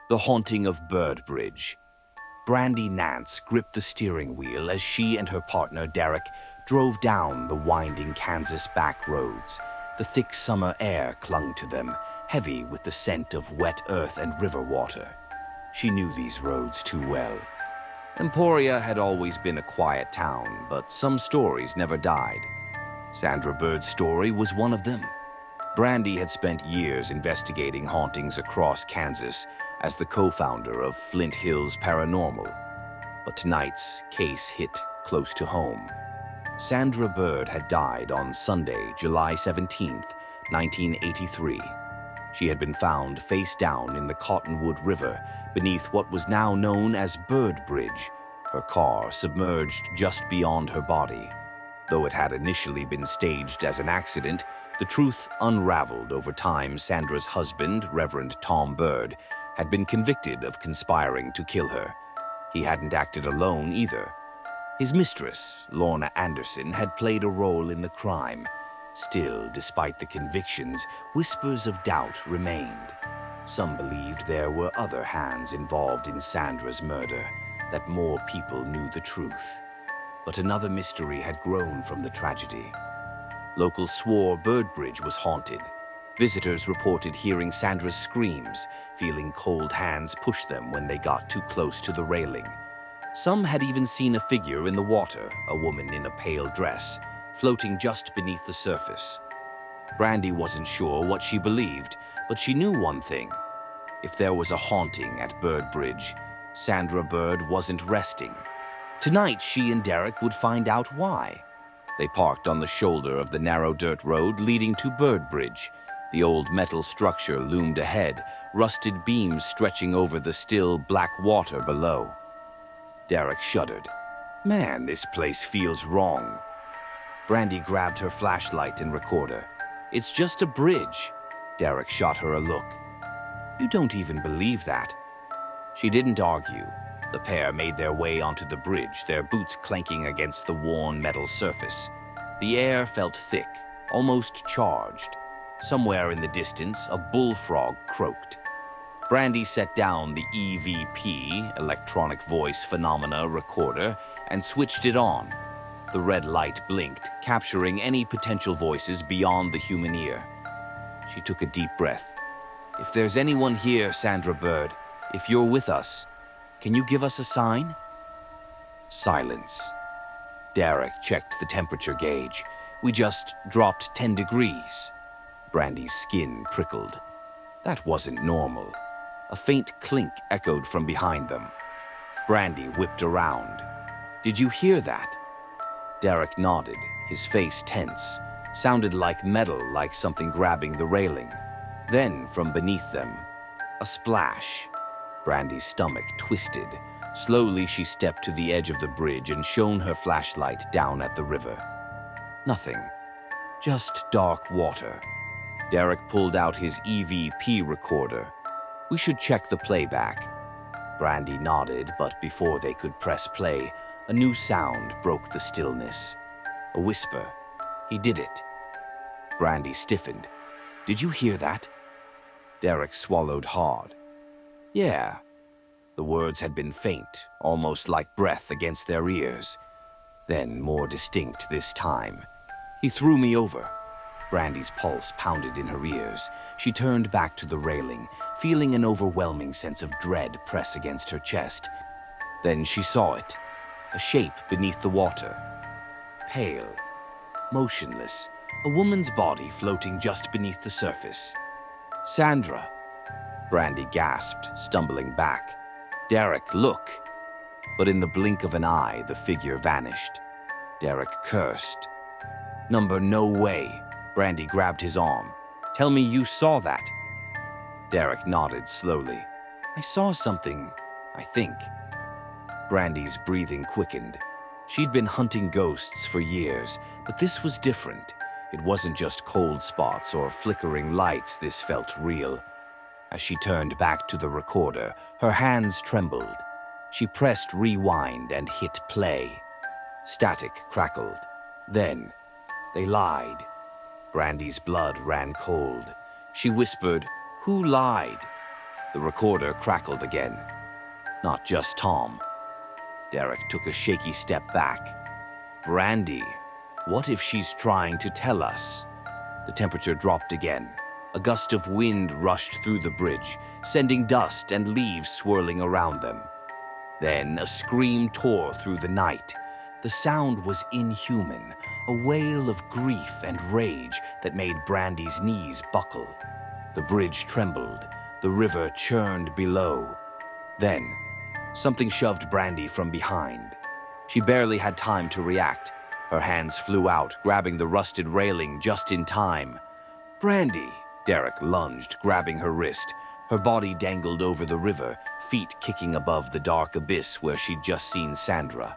The Haunting of Birdbridge. Brandy Nance gripped the steering wheel as she and her partner Derek drove down the winding Kansas back roads. The thick summer air clung to them, heavy with the scent of wet earth and river water. She knew these roads too well. Emporia had always been a quiet town, but some stories never died. Sandra Bird's story was one of them. Brandy had spent years investigating hauntings across Kansas as the co-founder of Flint Hills Paranormal. But tonight's case hit close to home. Sandra Bird had died on Sunday, July 17th, 1983. She had been found face down in the Cottonwood River beneath what was now known as Birdbridge, her car submerged just beyond her body. Though it had initially been staged as an accident, the truth unraveled over time. Sandra's husband, Reverend Tom Bird, had been convicted of conspiring to kill her. He hadn't acted alone either. His mistress, Lorna Anderson, had played a role in the crime. Still, despite the convictions, whispers of doubt remained. Some believed there were other hands involved in Sandra's murder, that more people knew the truth. But another mystery had grown from the tragedy. Locals swore Birdbridge was haunted. Visitors reported hearing Sandra's screams, feeling cold hands push them when they got too close to the railing. Some had even seen a figure in the water, a woman in a pale dress, floating just beneath the surface. Brandy wasn't sure what she believed, but she knew one thing. If there was a haunting at Birdbridge, Sandra Bird wasn't resting. Tonight, she and Derek would find out why. They parked on the shoulder of the narrow dirt road leading to Birdbridge. The old metal structure loomed ahead, rusted beams stretching over the still black water below. Derek shuddered. Man, this place feels wrong. Brandy grabbed her flashlight and recorder. It's just a bridge. Derek shot her a look. You don't even believe that. She didn't argue. The pair made their way onto the bridge, their boots clanking against the worn metal surface. The air felt thick, almost charged. Somewhere in the distance, a bullfrog croaked. Brandy set down the EVP, electronic voice phenomena recorder, and switched it on. The red light blinked, capturing any potential voices beyond the human ear. She took a deep breath. If there's anyone here, Sandra Bird, if you're with us, can you give us a sign? Silence. Derek checked the temperature gauge. We just dropped 10 degrees. Brandy's skin prickled. That wasn't normal. A faint clink echoed from behind them. Brandy whipped around. Did you hear that? Derek nodded, his face tense. Sounded like metal, like something grabbing the railing. Then, from beneath them, a splash. Brandy's stomach twisted. Slowly, she stepped to the edge of the bridge and shone her flashlight down at the river. Nothing. Just dark water. Derek pulled out his EVP recorder. We should check the playback. Brandy nodded, but before they could press play, a new sound broke the stillness. A whisper. He did it. Brandy stiffened. Did you hear that? Derek swallowed hard. Yeah. The words had been faint, almost like breath against their ears. Then more distinct this time. He threw me over. Brandy's pulse pounded in her ears. She turned back to the railing, feeling an overwhelming sense of dread press against her chest. Then she saw it. A shape beneath the water. Pale. Motionless. A woman's body floating just beneath the surface. Sandra. Brandy gasped, stumbling back. Derek, look. But in the blink of an eye, the figure vanished. Derek cursed. Number, no way. Brandy grabbed his arm. Tell me you saw that. Derek nodded slowly. I saw something, I think. Brandy's breathing quickened. She'd been hunting ghosts for years, but this was different. It wasn't just cold spots or flickering lights, this felt real. As she turned back to the recorder, her hands trembled. She pressed rewind and hit play. Static crackled. Then, they lied. Brandy's blood ran cold. She whispered, "Who lied?" The recorder crackled again. Not just Tom. Derek took a shaky step back. Brandy, what if she's trying to tell us? The temperature dropped again. A gust of wind rushed through the bridge, sending dust and leaves swirling around them. Then a scream tore through the night. The sound was inhuman, a wail of grief and rage that made Brandy's knees buckle. The bridge trembled, the river churned below. Then, something shoved Brandy from behind. She barely had time to react. Her hands flew out, grabbing the rusted railing just in time. "Brandy!" Derek lunged, grabbing her wrist. Her body dangled over the river, feet kicking above the dark abyss where she'd just seen Sandra.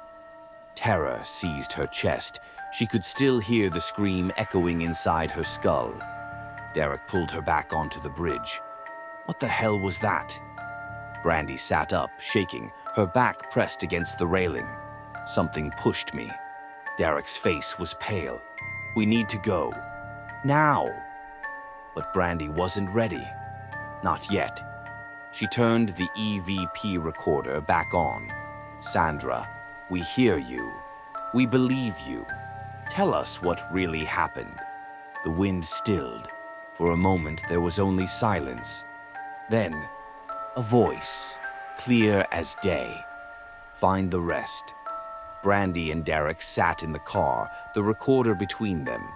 Terror seized her chest. She could still hear the scream echoing inside her skull. Derek pulled her back onto the bridge. What the hell was that? Brandy sat up, shaking, her back pressed against the railing. Something pushed me. Derek's face was pale. "We need to go. Now!" But Brandy wasn't ready. Not yet. She turned the EVP recorder back on. "Sandra, we hear you. We believe you. Tell us what really happened." The wind stilled. For a moment, there was only silence. Then, a voice, clear as day. "Find the rest." Brandy and Derek sat in the car, the recorder between them.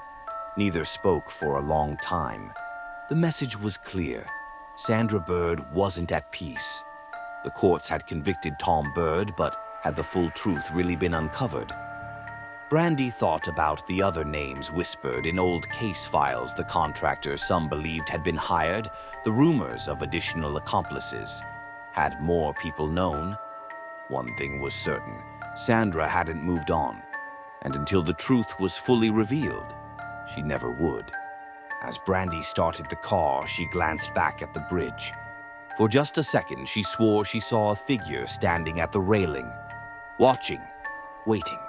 Neither spoke for a long time. The message was clear. Sandra Bird wasn't at peace. The courts had convicted Tom Bird, but had the full truth really been uncovered? Brandy thought about the other names whispered in old case files, the contractor some believed had been hired, the rumors of additional accomplices. Had more people known? One thing was certain. Sandra hadn't moved on, and until the truth was fully revealed, she never would. As Brandy started the car, she glanced back at the bridge. For just a second, she swore she saw a figure standing at the railing, watching, waiting.